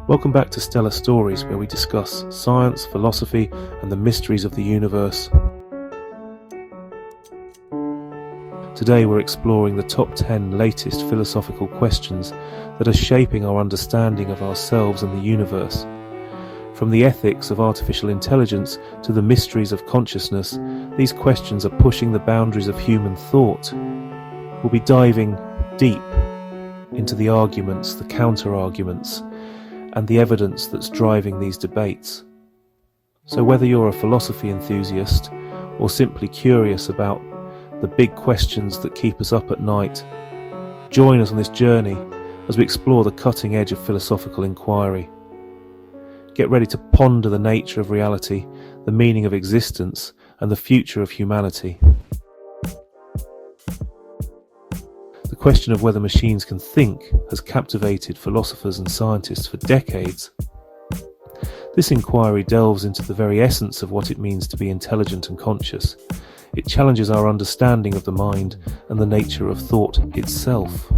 Welcome back to Stellar Stories, where we discuss science, philosophy, and the mysteries of the universe. Today we're exploring the top 10 latest philosophical questions that are shaping our understanding of ourselves and the universe. From the ethics of artificial intelligence to the mysteries of consciousness, these questions are pushing the boundaries of human thought. We'll be diving deep into the arguments, the counter-arguments, and the evidence that's driving these debates. So whether you're a philosophy enthusiast or simply curious about the big questions that keep us up at night, join us on this journey as we explore the cutting edge of philosophical inquiry. Get ready to ponder the nature of reality, the meaning of existence, and the future of humanity. The question of whether machines can think has captivated philosophers and scientists for decades. This inquiry delves into the very essence of what it means to be intelligent and conscious. It challenges our understanding of the mind and the nature of thought itself.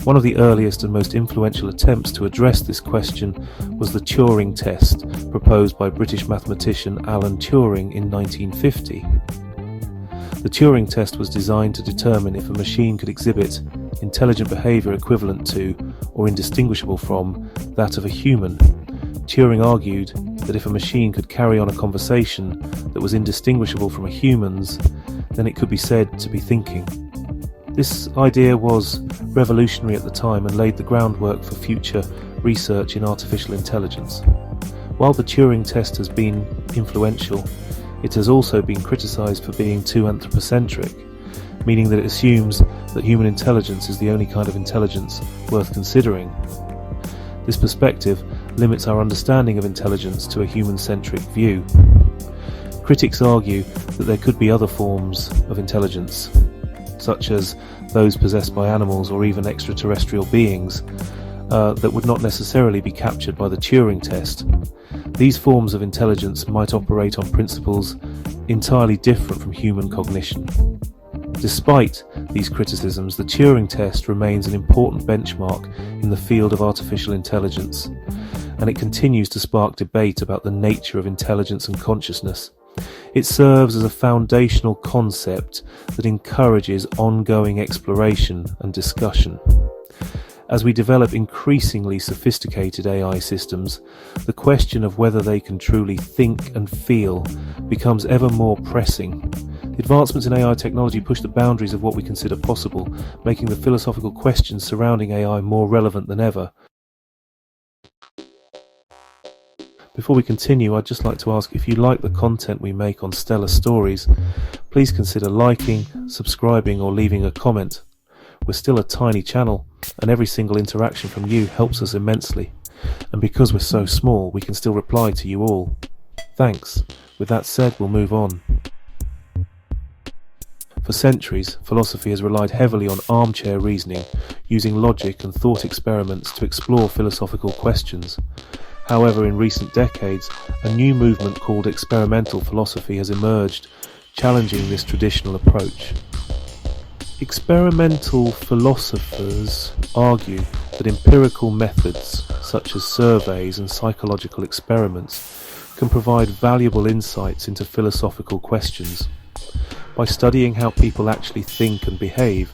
One of the earliest and most influential attempts to address this question was the Turing Test, proposed by British mathematician Alan Turing in 1950. The Turing Test was designed to determine if a machine could exhibit intelligent behaviour equivalent to, or indistinguishable from, that of a human. Turing argued that if a machine could carry on a conversation that was indistinguishable from a human's, then it could be said to be thinking. This idea was revolutionary at the time and laid the groundwork for future research in artificial intelligence. While the Turing Test has been influential, it has also been criticised for being too anthropocentric, meaning that it assumes that human intelligence is the only kind of intelligence worth considering. This perspective limits our understanding of intelligence to a human-centric view. Critics argue that there could be other forms of intelligence, such as those possessed by animals or even extraterrestrial beings, that would not necessarily be captured by the Turing test. These forms of intelligence might operate on principles entirely different from human cognition. Despite these criticisms, the Turing test remains an important benchmark in the field of artificial intelligence, and it continues to spark debate about the nature of intelligence and consciousness. It serves as a foundational concept that encourages ongoing exploration and discussion. As we develop increasingly sophisticated AI systems, the question of whether they can truly think and feel becomes ever more pressing. The advancements in AI technology push the boundaries of what we consider possible, making the philosophical questions surrounding AI more relevant than ever. Before we continue, I'd just like to ask, if you like the content we make on Stellar Stories, please consider liking, subscribing, or leaving a comment. We're still a tiny channel, and every single interaction from you helps us immensely. And because we're so small, we can still reply to you all. Thanks. With that said, we'll move on. For centuries, philosophy has relied heavily on armchair reasoning, using logic and thought experiments to explore philosophical questions. However, in recent decades, a new movement called experimental philosophy has emerged, challenging this traditional approach. Experimental philosophers argue that empirical methods, such as surveys and psychological experiments, can provide valuable insights into philosophical questions. By studying how people actually think and behave,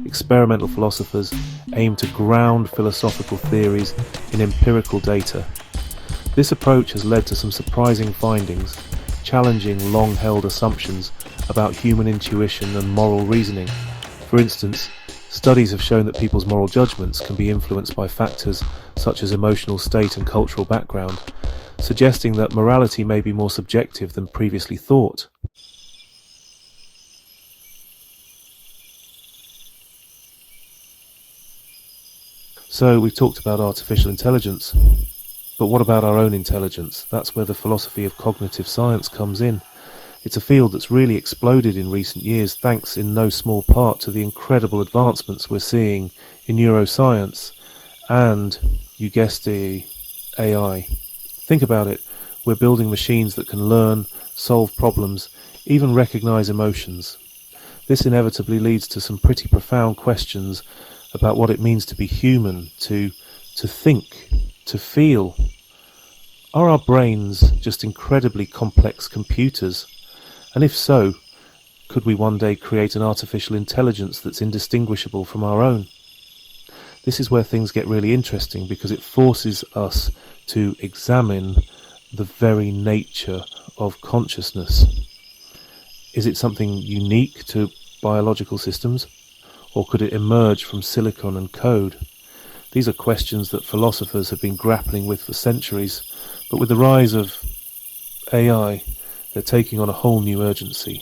experimental philosophers aim to ground philosophical theories in empirical data. This approach has led to some surprising findings, challenging long-held assumptions about human intuition and moral reasoning. For instance, studies have shown that people's moral judgments can be influenced by factors such as emotional state and cultural background, suggesting that morality may be more subjective than previously thought. So we've talked about artificial intelligence, but what about our own intelligence? That's where the philosophy of cognitive science comes in. It's a field that's really exploded in recent years, thanks in no small part to the incredible advancements we're seeing in neuroscience and, you guessed it, AI. Think about it. We're building machines that can learn, solve problems, even recognize emotions. This inevitably leads to some pretty profound questions about what it means to be human, to think. to feel. Are our brains just incredibly complex computers? And if so, could we one day create an artificial intelligence that's indistinguishable from our own? This is where things get really interesting, because it forces us to examine the very nature of consciousness. Is it something unique to biological systems, or could it emerge from silicon and code? These are questions that philosophers have been grappling with for centuries, but with the rise of AI, they're taking on a whole new urgency.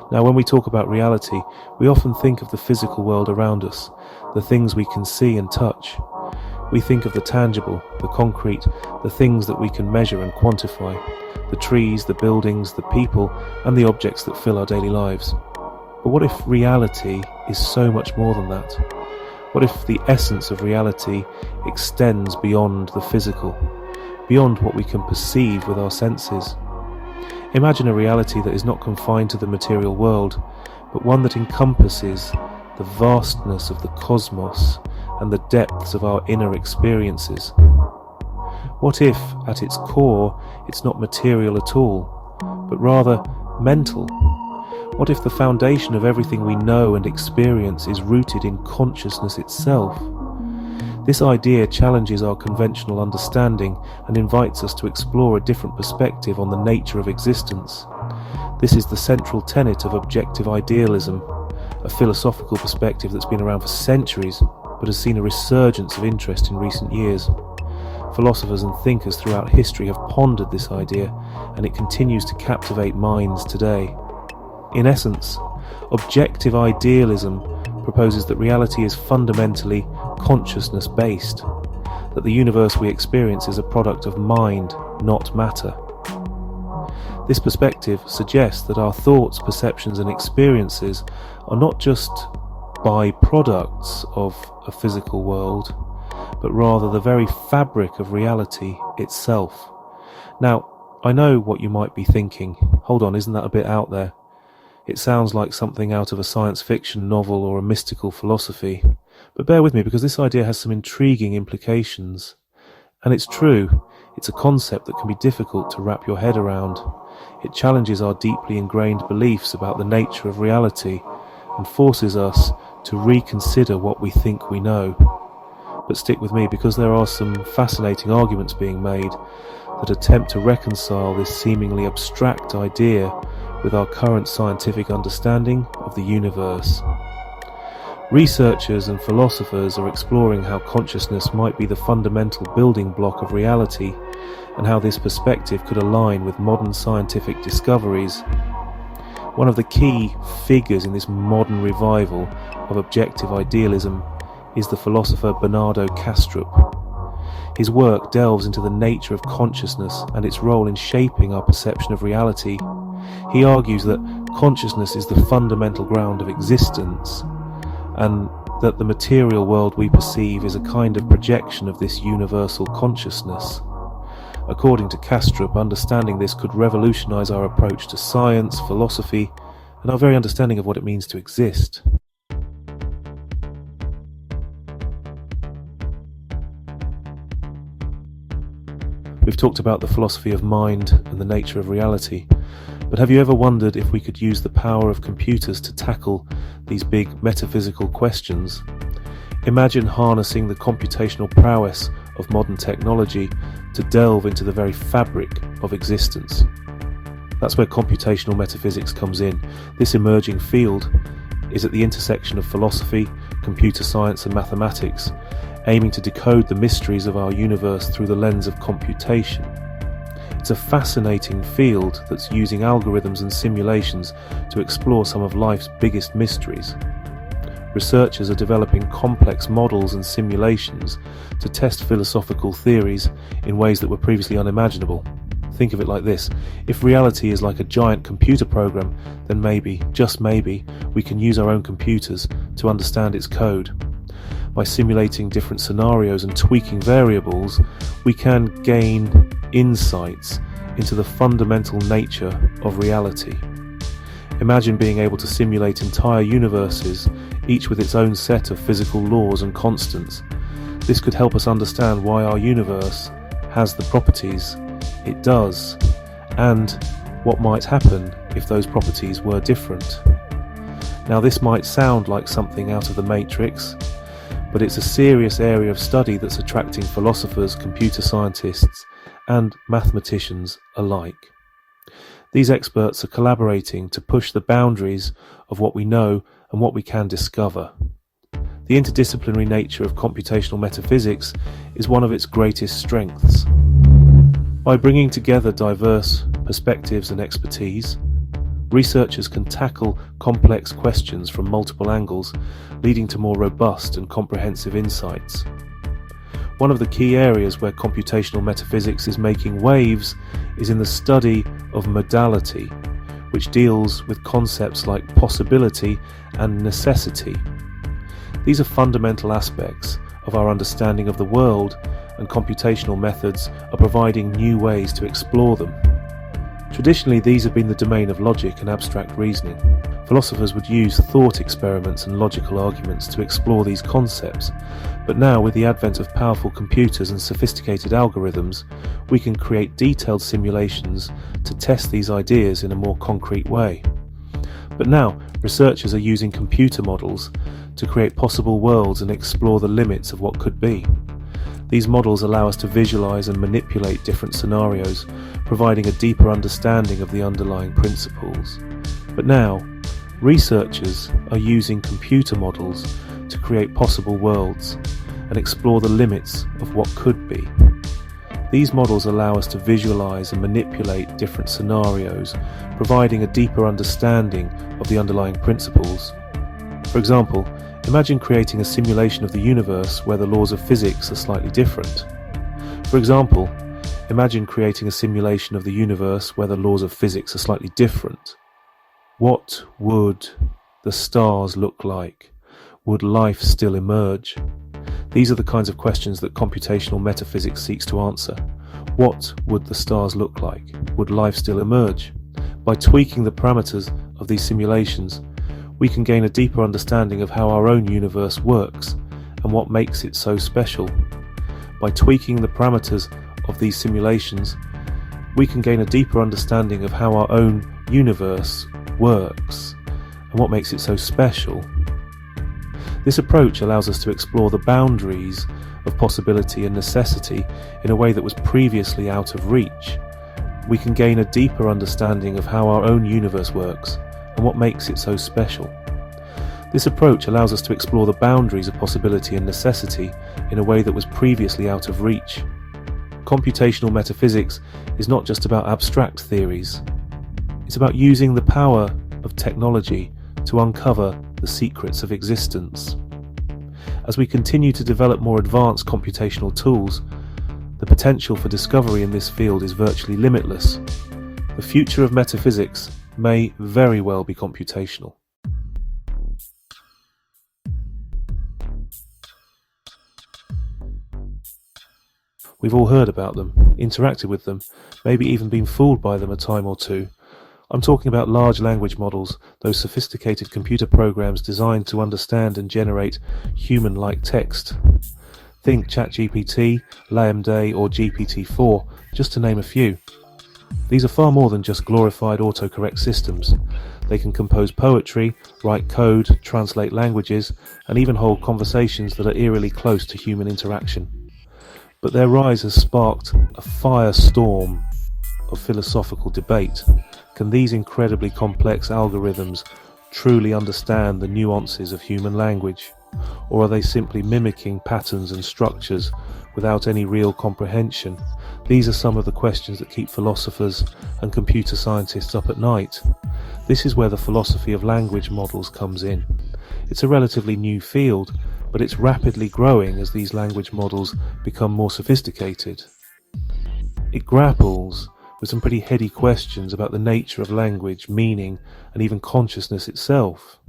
Now, when we talk about reality, we often think of the physical world around us, the things we can see and touch. We think of the tangible, the concrete, the things that we can measure and quantify, the trees, the buildings, the people, and the objects that fill our daily lives. But what if reality is so much more than that? What if the essence of reality extends beyond the physical, beyond what we can perceive with our senses? Imagine a reality that is not confined to the material world, but one that encompasses the vastness of the cosmos and the depths of our inner experiences. What if, at its core, it's not material at all, but rather mental? What if the foundation of everything we know and experience is rooted in consciousness itself? This idea challenges our conventional understanding and invites us to explore a different perspective on the nature of existence. This is the central tenet of objective idealism, a philosophical perspective that's been around for centuries but has seen a resurgence of interest in recent years. Philosophers and thinkers throughout history have pondered this idea, and it continues to captivate minds today. In essence, objective idealism proposes that reality is fundamentally consciousness-based, that the universe we experience is a product of mind, not matter. This perspective suggests that our thoughts, perceptions, and experiences are not just byproducts of a physical world, but rather the very fabric of reality itself. Now, I know what you might be thinking. Hold on, isn't that a bit out there? It sounds like something out of a science fiction novel or a mystical philosophy. But bear with me, because this idea has some intriguing implications. And it's true, it's a concept that can be difficult to wrap your head around. It challenges our deeply ingrained beliefs about the nature of reality and forces us to reconsider what we think we know. But stick with me, because there are some fascinating arguments being made that attempt to reconcile this seemingly abstract idea with our current scientific understanding of the universe. Researchers and philosophers are exploring how consciousness might be the fundamental building block of reality, and how this perspective could align with modern scientific discoveries. One of the key figures in this modern revival of objective idealism is the philosopher Bernardo Kastrup. His work delves into the nature of consciousness and its role in shaping our perception of reality. He argues that consciousness is the fundamental ground of existence, and that the material world we perceive is a kind of projection of this universal consciousness. According to Kastrup, understanding this could revolutionize our approach to science, philosophy, and our very understanding of what it means to exist. We've talked about the philosophy of mind and the nature of reality, but have you ever wondered if we could use the power of computers to tackle these big metaphysical questions? Imagine harnessing the computational prowess of modern technology to delve into the very fabric of existence. That's where computational metaphysics comes in. This emerging field is at the intersection of philosophy, computer science, and mathematics, aiming to decode the mysteries of our universe through the lens of computation. It's a fascinating field that's using algorithms and simulations to explore some of life's biggest mysteries. Researchers are developing complex models and simulations to test philosophical theories in ways that were previously unimaginable. Think of it like this: if reality is like a giant computer program, then maybe, just maybe, we can use our own computers to understand its code. By simulating different scenarios and tweaking variables, we can gain insights into the fundamental nature of reality. Imagine being able to simulate entire universes, each with its own set of physical laws and constants. This could help us understand why our universe has the properties it does, and what might happen if those properties were different. Now, this might sound like something out of the Matrix, but it's a serious area of study that's attracting philosophers, computer scientists, and mathematicians alike. These experts are collaborating to push the boundaries of what we know and what we can discover. The interdisciplinary nature of computational metaphysics is one of its greatest strengths. By bringing together diverse perspectives and expertise, researchers can tackle complex questions from multiple angles, leading to more robust and comprehensive insights. One of the key areas where computational metaphysics is making waves is in the study of modality, which deals with concepts like possibility and necessity. These are fundamental aspects of our understanding of the world, and computational methods are providing new ways to explore them. Traditionally, these have been the domain of logic and abstract reasoning. Philosophers would use thought experiments and logical arguments to explore these concepts, but now, with the advent of powerful computers and sophisticated algorithms, we can create detailed simulations to test these ideas in a more concrete way. But now, researchers are using computer models to create possible worlds and explore the limits of what could be. These models allow us to visualize and manipulate different scenarios, providing a deeper understanding of the underlying principles. But now, researchers are using computer models to create possible worlds and explore the limits of what could be. These models allow us to visualize and manipulate different scenarios, providing a deeper understanding of the underlying principles. For example, imagine creating a simulation of the universe where the laws of physics are slightly different. For example, imagine creating a simulation of the universe where the laws of physics are slightly different. What would the stars look like? Would life still emerge? These are the kinds of questions that computational metaphysics seeks to answer. What would the stars look like? Would life still emerge? By tweaking the parameters of these simulations, we can gain a deeper understanding of how our own universe works and what makes it so special. By tweaking the parameters of these simulations, we can gain a deeper understanding of how our own universe works and what makes it so special. This approach allows us to explore the boundaries of possibility and necessity in a way that was previously out of reach. We can gain a deeper understanding of how our own universe works and what makes it so special. This approach allows us to explore the boundaries of possibility and necessity in a way that was previously out of reach. Computational metaphysics is not just about abstract theories. It's about using the power of technology to uncover the secrets of existence. As we continue to develop more advanced computational tools, the potential for discovery in this field is virtually limitless. The future of metaphysics may very well be computational. We've all heard about them, interacted with them, maybe even been fooled by them a time or two. I'm talking about large language models, those sophisticated computer programs designed to understand and generate human-like text. Think ChatGPT, LaMDA or GPT-4, just to name a few. These are far more than just glorified autocorrect systems. They can compose poetry, write code, translate languages, and even hold conversations that are eerily close to human interaction. But their rise has sparked a firestorm of philosophical debate. Can these incredibly complex algorithms truly understand the nuances of human language? Or are they simply mimicking patterns and structures without any real comprehension? These are some of the questions that keep philosophers and computer scientists up at night. This is where the philosophy of language models comes in. It's a relatively new field, but it's rapidly growing as these language models become more sophisticated. It grapples with some pretty heady questions about the nature of language, meaning, and even consciousness itself.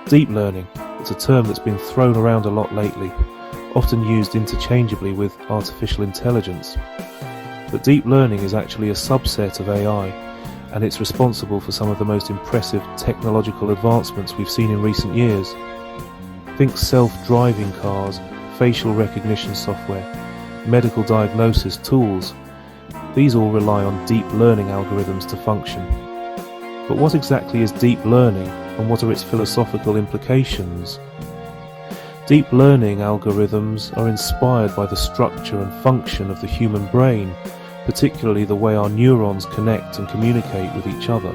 Deep learning, it's a term that's been thrown around a lot lately. often used interchangeably with artificial intelligence. But deep learning is actually a subset of AI, and it's responsible for some of the most impressive technological advancements we've seen in recent years. Think self-driving cars, facial recognition software, medical diagnosis tools. These all rely on deep learning algorithms to function. But what exactly is deep learning, and what are its philosophical implications? Deep learning algorithms are inspired by the structure and function of the human brain, particularly the way our neurons connect and communicate with each other.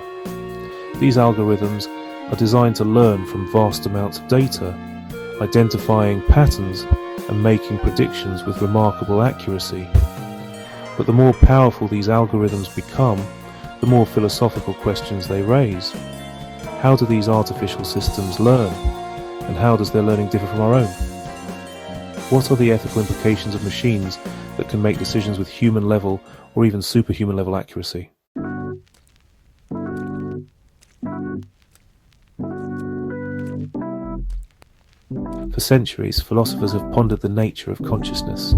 These algorithms are designed to learn from vast amounts of data, identifying patterns and making predictions with remarkable accuracy. But the more powerful these algorithms become, the more philosophical questions they raise. How do these artificial systems learn? And how does their learning differ from our own? What are the ethical implications of machines that can make decisions with human level or even superhuman level accuracy? For centuries, philosophers have pondered the nature of consciousness,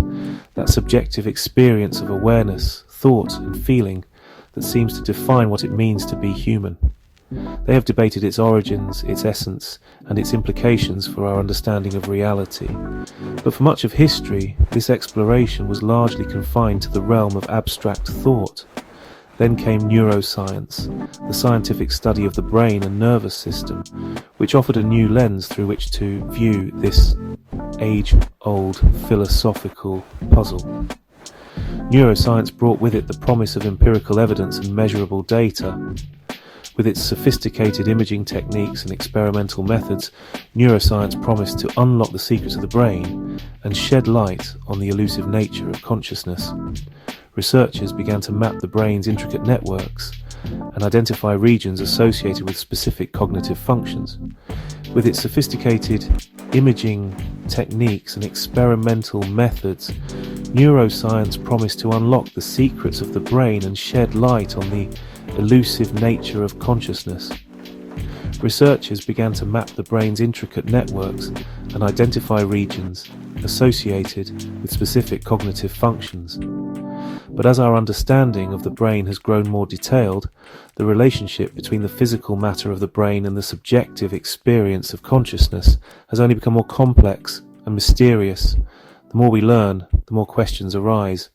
that subjective experience of awareness, thought and feeling that seems to define what it means to be human. They have debated its origins, its essence, and its implications for our understanding of reality. But for much of history, this exploration was largely confined to the realm of abstract thought. Then came neuroscience, the scientific study of the brain and nervous system, which offered a new lens through which to view this age-old philosophical puzzle. Neuroscience brought with it the promise of empirical evidence and measurable data. With its sophisticated imaging techniques and experimental methods, neuroscience promised to unlock the secrets of the brain and shed light on the elusive nature of consciousness. Researchers began to map the brain's intricate networks and identify regions associated with specific cognitive functions. With its sophisticated imaging techniques and experimental methods, neuroscience promised to unlock the secrets of the brain and shed light on the elusive nature of consciousness. Researchers began to map the brain's intricate networks and identify regions associated with specific cognitive functions. But as our understanding of the brain has grown more detailed, the relationship between the physical matter of the brain and the subjective experience of consciousness has only become more complex and mysterious. The more we learn, the more questions arise.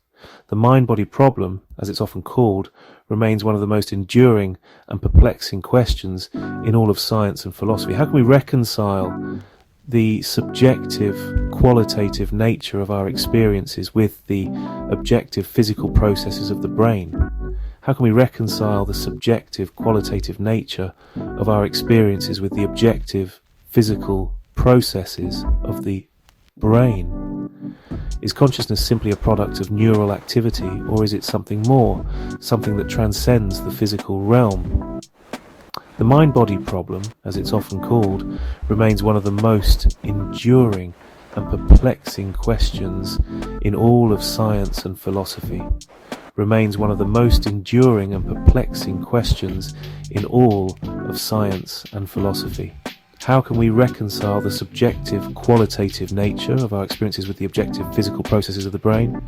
The mind-body problem, as it's often called, remains one of the most enduring and perplexing questions in all of science and philosophy. How can we reconcile the subjective, qualitative nature of our experiences with the objective physical processes of the brain? How can we reconcile the subjective, qualitative nature of our experiences with the objective physical processes of the brain? Is consciousness simply a product of neural activity, or is it something more, something that transcends the physical realm? The mind-body problem, as it's often called, remains one of the most enduring and perplexing questions in all of science and philosophy. Remains one of the most enduring and perplexing questions in all of science and philosophy. How can we reconcile the subjective, qualitative nature of our experiences with the objective physical processes of the brain?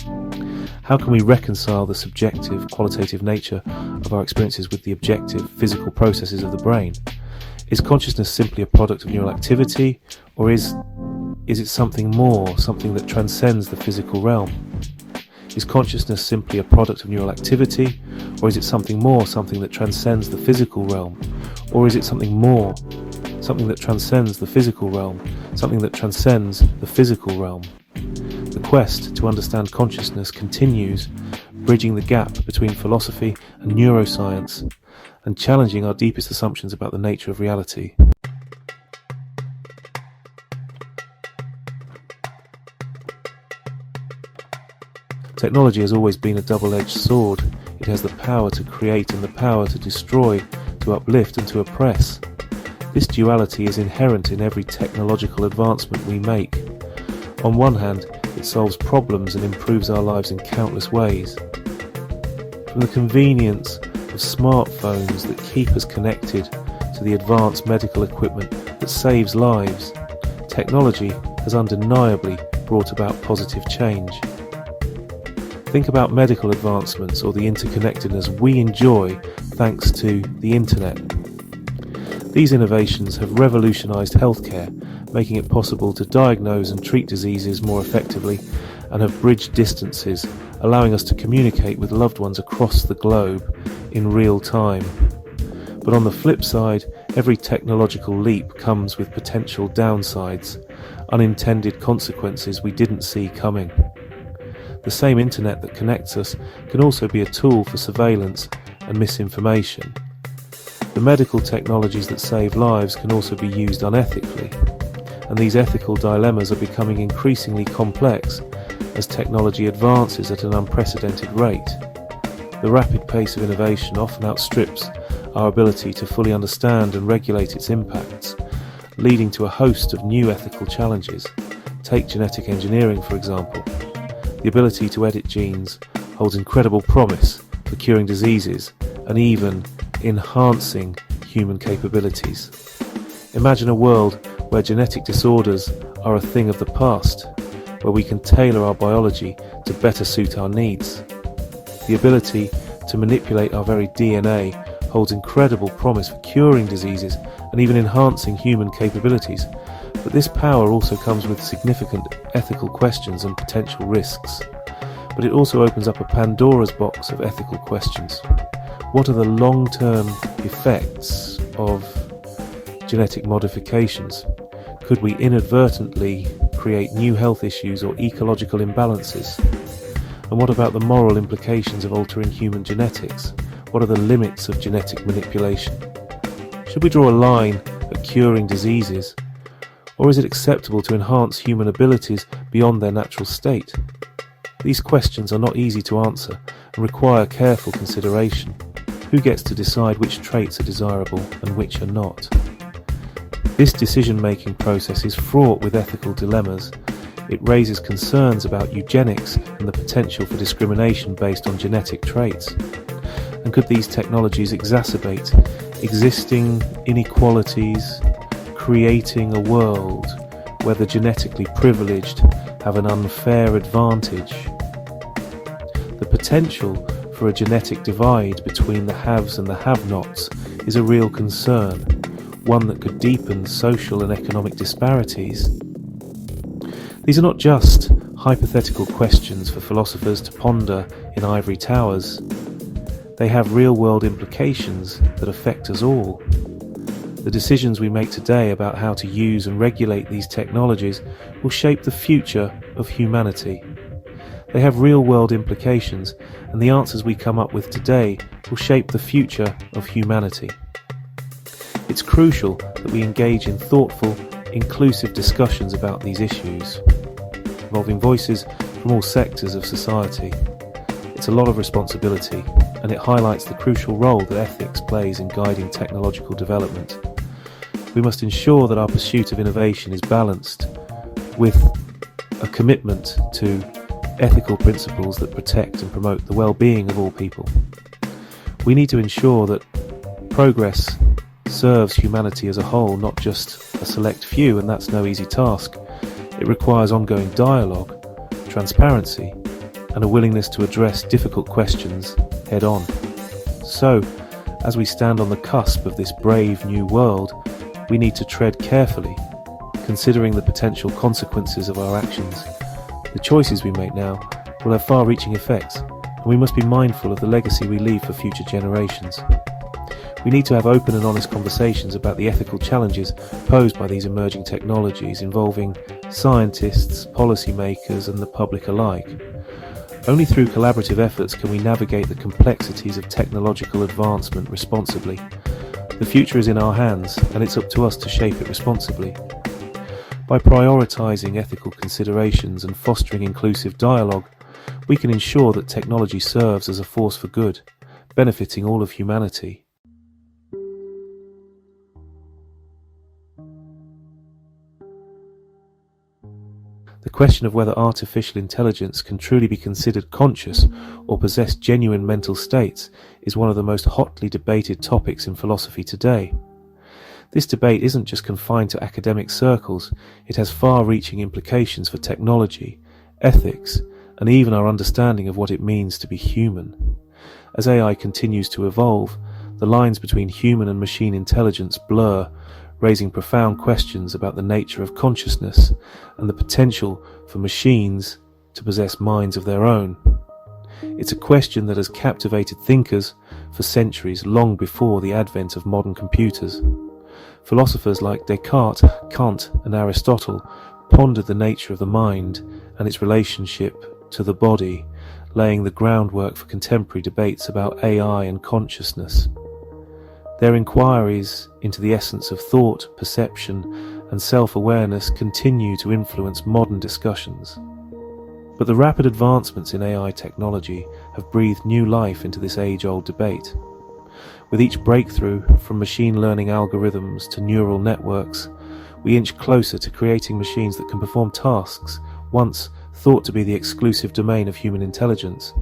How can we reconcile the subjective, qualitative nature of our experiences with the objective physical processes of the brain? Is consciousness simply a product of neural activity, or is it something more, something that transcends the physical realm? Is consciousness simply a product of neural activity, or is it something more, something that transcends the physical realm? Or is it something more, something that transcends the physical realm, something that transcends the physical realm? The quest to understand consciousness continues, bridging the gap between philosophy and neuroscience, and challenging our deepest assumptions about the nature of reality. Technology has always been a double-edged sword. It has the power to create and the power to destroy, to uplift and to oppress. This duality is inherent in every technological advancement we make. On one hand, it solves problems and improves our lives in countless ways. From the convenience of smartphones that keep us connected to the advanced medical equipment that saves lives, technology has undeniably brought about positive change. Think about medical advancements or the interconnectedness we enjoy thanks to the internet. These innovations have revolutionized healthcare, making it possible to diagnose and treat diseases more effectively, and have bridged distances, allowing us to communicate with loved ones across the globe in real time. But on the flip side, every technological leap comes with potential downsides, unintended consequences we didn't see coming. The same internet that connects us can also be a tool for surveillance and misinformation. The medical technologies that save lives can also be used unethically, and these ethical dilemmas are becoming increasingly complex as technology advances at an unprecedented rate. The rapid pace of innovation often outstrips our ability to fully understand and regulate its impacts, leading to a host of new ethical challenges. Take genetic engineering, for example. The ability to edit genes holds incredible promise for curing diseases and even enhancing human capabilities. Imagine a world where genetic disorders are a thing of the past, where we can tailor our biology to better suit our needs. The ability to manipulate our very DNA holds incredible promise for curing diseases and even enhancing human capabilities. But this power also comes with significant ethical questions and potential risks. But it also opens up a Pandora's box of ethical questions. What are the long-term effects of genetic modifications? Could we inadvertently create new health issues or ecological imbalances? And what about the moral implications of altering human genetics? What are the limits of genetic manipulation? Should we draw a line at curing diseases? Or is it acceptable to enhance human abilities beyond their natural state? These questions are not easy to answer and require careful consideration. Who gets to decide which traits are desirable and which are not? This decision-making process is fraught with ethical dilemmas. It raises concerns about eugenics and the potential for discrimination based on genetic traits. And could these technologies exacerbate existing inequalities, creating a world where the genetically privileged have an unfair advantage? The potential for a genetic divide between the haves and the have-nots is a real concern, one that could deepen social and economic disparities. These are not just hypothetical questions for philosophers to ponder in ivory towers. They have real-world implications that affect us all. The decisions we make today about how to use and regulate these technologies will shape the future of humanity. They have real-world implications, and the answers we come up with today will shape the future of humanity. It's crucial that we engage in thoughtful, inclusive discussions about these issues, involving voices from all sectors of society. It's a lot of responsibility, and it highlights the crucial role that ethics plays in guiding technological development. We must ensure that our pursuit of innovation is balanced with a commitment to ethical principles that protect and promote the well-being of all people. We need to ensure that progress serves humanity as a whole, not just a select few, and that's no easy task. It requires ongoing dialogue, transparency, and a willingness to address difficult questions head-on. So, as we stand on the cusp of this brave new world, we need to tread carefully, considering the potential consequences of our actions. The choices we make now will have far-reaching effects, and we must be mindful of the legacy we leave for future generations. We need to have open and honest conversations about the ethical challenges posed by these emerging technologies involving scientists, policymakers, and the public alike. Only through collaborative efforts can we navigate the complexities of technological advancement responsibly. The future is in our hands, and it's up to us to shape it responsibly. By prioritizing ethical considerations and fostering inclusive dialogue, we can ensure that technology serves as a force for good, benefiting all of humanity. The question of whether artificial intelligence can truly be considered conscious or possess genuine mental states is one of the most hotly debated topics in philosophy today. This debate isn't just confined to academic circles, it has far-reaching implications for technology, ethics, and even our understanding of what it means to be human. As AI continues to evolve, the lines between human and machine intelligence blur, raising profound questions about the nature of consciousness and the potential for machines to possess minds of their own. It's a question that has captivated thinkers for centuries, long before the advent of modern computers. Philosophers like Descartes, Kant, and Aristotle pondered the nature of the mind and its relationship to the body, laying the groundwork for contemporary debates about AI and consciousness. Their inquiries into the essence of thought, perception, and self-awareness continue to influence modern discussions. But the rapid advancements in AI technology have breathed new life into this age-old debate. With each breakthrough, from machine learning algorithms to neural networks, we inch closer to creating machines that can perform tasks once thought to be the exclusive domain of human intelligence.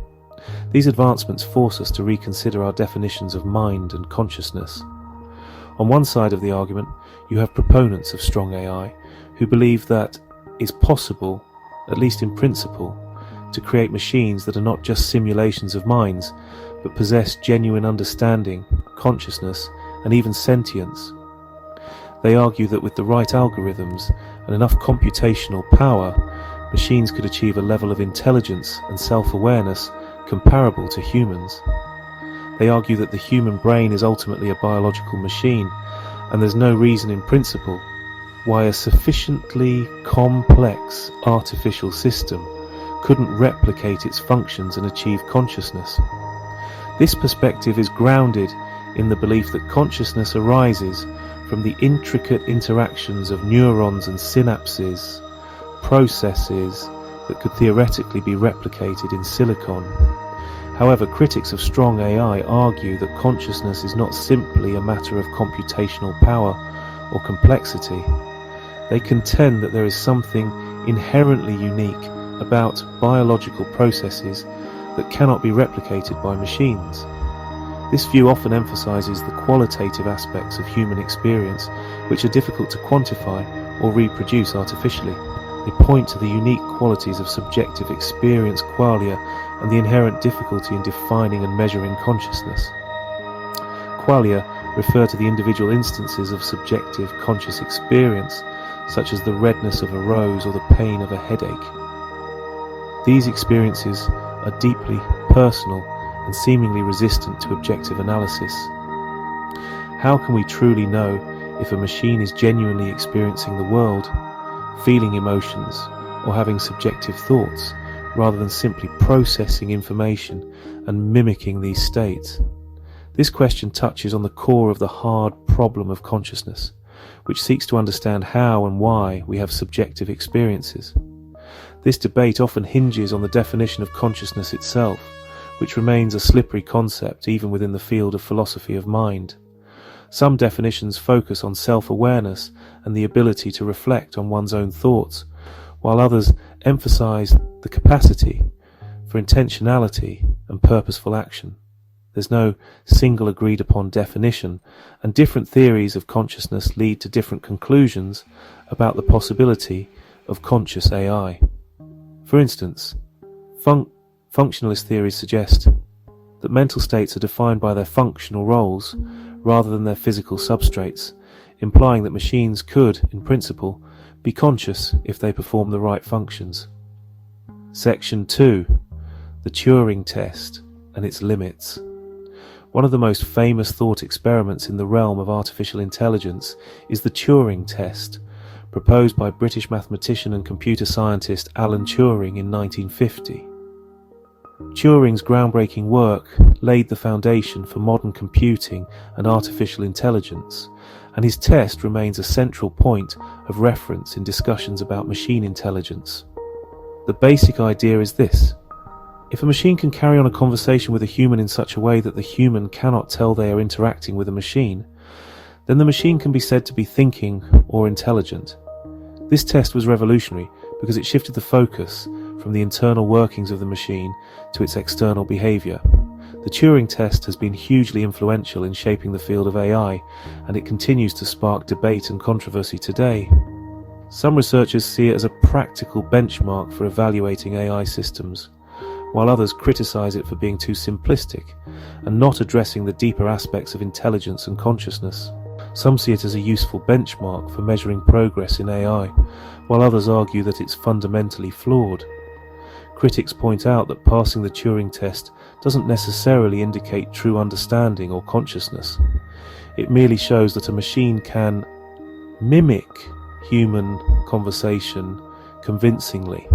These advancements force us to reconsider our definitions of mind and consciousness. On one side of the argument, you have proponents of strong AI who believe that it's possible, at least in principle, to create machines that are not just simulations of minds, but possess genuine understanding, consciousness, and even sentience. They argue that with the right algorithms and enough computational power, machines could achieve a level of intelligence and self-awareness comparable to humans. They argue that the human brain is ultimately a biological machine, and there's no reason in principle why a sufficiently complex artificial system couldn't replicate its functions and achieve consciousness. This perspective is grounded in the belief that consciousness arises from the intricate interactions of neurons and synapses, processes that could theoretically be replicated in silicon. However, critics of strong AI argue that consciousness is not simply a matter of computational power or complexity. They contend that there is something inherently unique about biological processes that cannot be replicated by machines. This view often emphasizes the qualitative aspects of human experience, which are difficult to quantify or reproduce artificially. They point to the unique qualities of subjective experience qualia and the inherent difficulty in defining and measuring consciousness. Qualia refer to the individual instances of subjective conscious experience, such as the redness of a rose or the pain of a headache. These experiences are deeply personal and seemingly resistant to objective analysis. How can we truly know if a machine is genuinely experiencing the world, feeling emotions, or having subjective thoughts, rather than simply processing information and mimicking these states? This question touches on the core of the hard problem of consciousness, which seeks to understand how and why we have subjective experiences. This debate often hinges on the definition of consciousness itself, which remains a slippery concept even within the field of philosophy of mind. Some definitions focus on self-awareness and the ability to reflect on one's own thoughts, while others emphasize the capacity for intentionality and purposeful action. There's no single agreed upon definition, and different theories of consciousness lead to different conclusions about the possibility of conscious AI. For instance, functionalist theories suggest that mental states are defined by their functional roles rather than their physical substrates, implying that machines could, in principle, be conscious if they perform the right functions. Section 2. The Turing Test and its limits. One of the most famous thought experiments in the realm of artificial intelligence is the Turing Test, proposed by British mathematician and computer scientist Alan Turing in 1950. Turing's groundbreaking work laid the foundation for modern computing and artificial intelligence, and his test remains a central point of reference in discussions about machine intelligence. The basic idea is this: if a machine can carry on a conversation with a human in such a way that the human cannot tell they are interacting with a machine, then the machine can be said to be thinking or intelligent. This test was revolutionary because it shifted the focus from the internal workings of the machine to its external behavior. The Turing Test has been hugely influential in shaping the field of AI, and it continues to spark debate and controversy today. Some researchers see it as a practical benchmark for evaluating AI systems, while others criticize it for being too simplistic and not addressing the deeper aspects of intelligence and consciousness. Some see it as a useful benchmark for measuring progress in AI, while others argue that it's fundamentally flawed. Critics point out that passing the Turing test doesn't necessarily indicate true understanding or consciousness. It merely shows that a machine can mimic human conversation convincingly.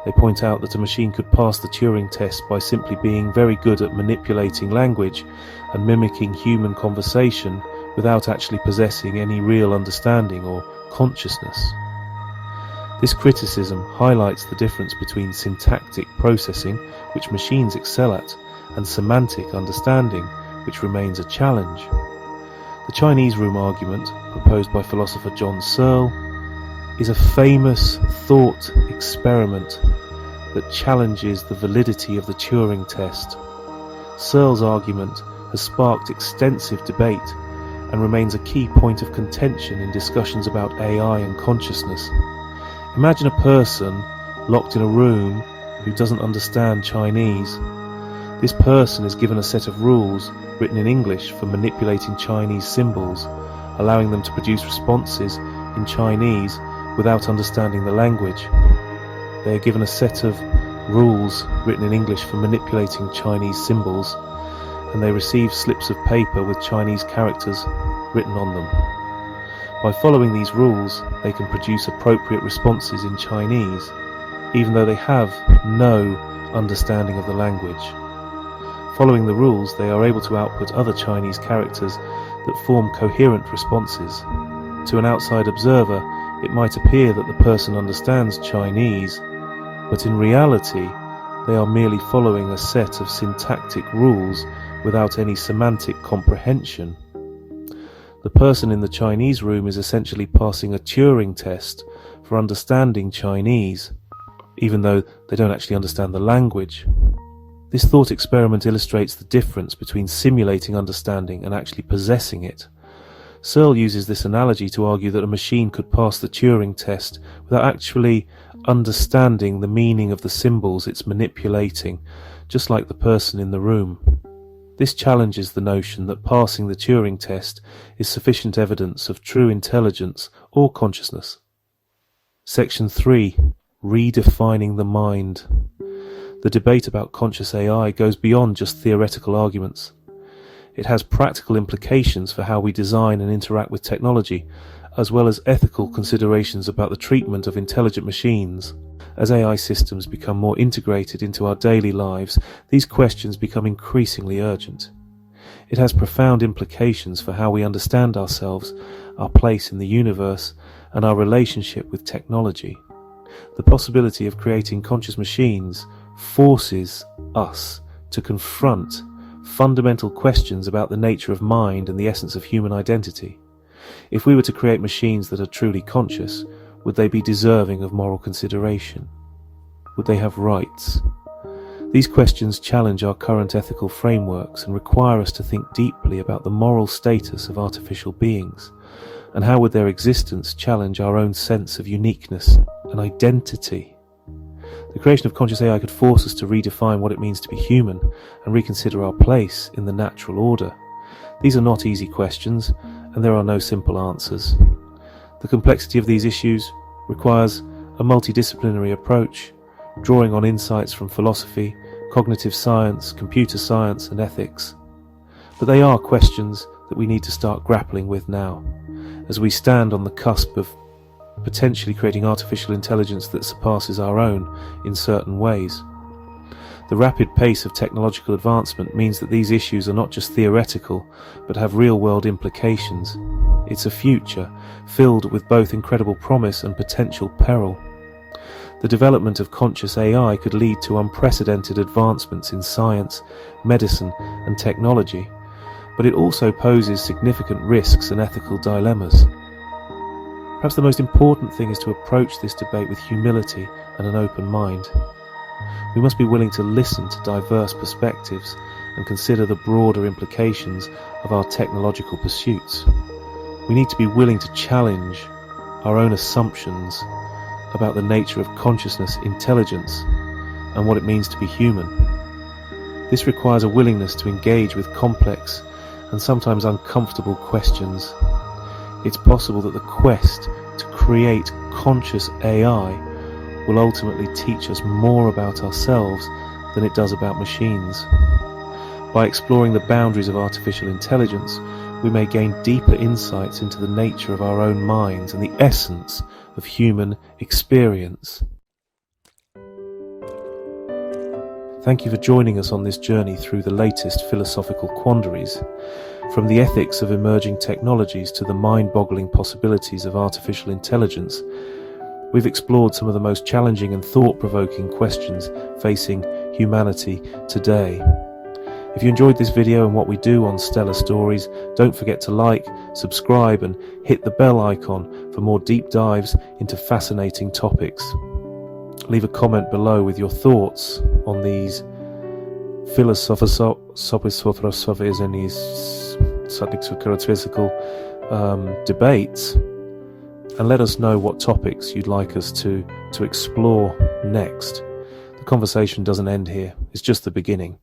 They point out that a machine could pass the Turing test by simply being very good at manipulating language and mimicking human conversation without actually possessing any real understanding or consciousness. This criticism highlights the difference between syntactic processing, which machines excel at, and semantic understanding, which remains a challenge. The Chinese room argument, proposed by philosopher John Searle, is a famous thought experiment that challenges the validity of the Turing test. Searle's argument has sparked extensive debate and remains a key point of contention in discussions about AI and consciousness. Imagine a person locked in a room who doesn't understand Chinese. This person is given a set of rules written in English for manipulating Chinese symbols, allowing them to produce responses in Chinese without understanding the language. They are given a set of rules written in English for manipulating Chinese symbols, and they receive slips of paper with Chinese characters written on them. By following these rules, they can produce appropriate responses in Chinese, even though they have no understanding of the language. Following the rules, they are able to output other Chinese characters that form coherent responses. To an outside observer, it might appear that the person understands Chinese, but in reality, they are merely following a set of syntactic rules without any semantic comprehension. The person in the Chinese room is essentially passing a Turing test for understanding Chinese, even though they don't actually understand the language. This thought experiment illustrates the difference between simulating understanding and actually possessing it. Searle uses this analogy to argue that a machine could pass the Turing test without actually understanding the meaning of the symbols it's manipulating, just like the person in the room. This challenges the notion that passing the Turing test is sufficient evidence of true intelligence or consciousness. Section 3. Redefining the Mind. The debate about conscious AI goes beyond just theoretical arguments. It has practical implications for how we design and interact with technology, as well as ethical considerations about the treatment of intelligent machines. As AI systems become more integrated into our daily lives, these questions become increasingly urgent. It has profound implications for how we understand ourselves, our place in the universe, and our relationship with technology. The possibility of creating conscious machines forces us to confront fundamental questions about the nature of mind and the essence of human identity. If we were to create machines that are truly conscious, would they be deserving of moral consideration? Would they have rights? These questions challenge our current ethical frameworks and require us to think deeply about the moral status of artificial beings, and how would their existence challenge our own sense of uniqueness and identity. The creation of conscious AI could force us to redefine what it means to be human and reconsider our place in the natural order. These are not easy questions, and there are no simple answers. The complexity of these issues requires a multidisciplinary approach, drawing on insights from philosophy, cognitive science, computer science, and ethics. But they are questions that we need to start grappling with now, as we stand on the cusp of potentially creating artificial intelligence that surpasses our own in certain ways. The rapid pace of technological advancement means that these issues are not just theoretical, but have real-world implications. It's a future filled with both incredible promise and potential peril. The development of conscious AI could lead to unprecedented advancements in science, medicine, and technology, but it also poses significant risks and ethical dilemmas. Perhaps the most important thing is to approach this debate with humility and an open mind. We must be willing to listen to diverse perspectives and consider the broader implications of our technological pursuits. We need to be willing to challenge our own assumptions about the nature of consciousness, intelligence, and what it means to be human. This requires a willingness to engage with complex and sometimes uncomfortable questions. It's possible that the quest to create conscious AI will ultimately teach us more about ourselves than it does about machines. By exploring the boundaries of artificial intelligence, we may gain deeper insights into the nature of our own minds and the essence of human experience. Thank you for joining us on this journey through the latest philosophical quandaries. From the ethics of emerging technologies to the mind-boggling possibilities of artificial intelligence, we've explored some of the most challenging and thought-provoking questions facing humanity today. If you enjoyed this video and what we do on Stellar Stories, don't forget to like, subscribe and hit the bell icon for more deep dives into fascinating topics. Leave a comment below with your thoughts on these philosophical debates, and let us know what topics you'd like us to explore next. The conversation doesn't end here, it's just the beginning.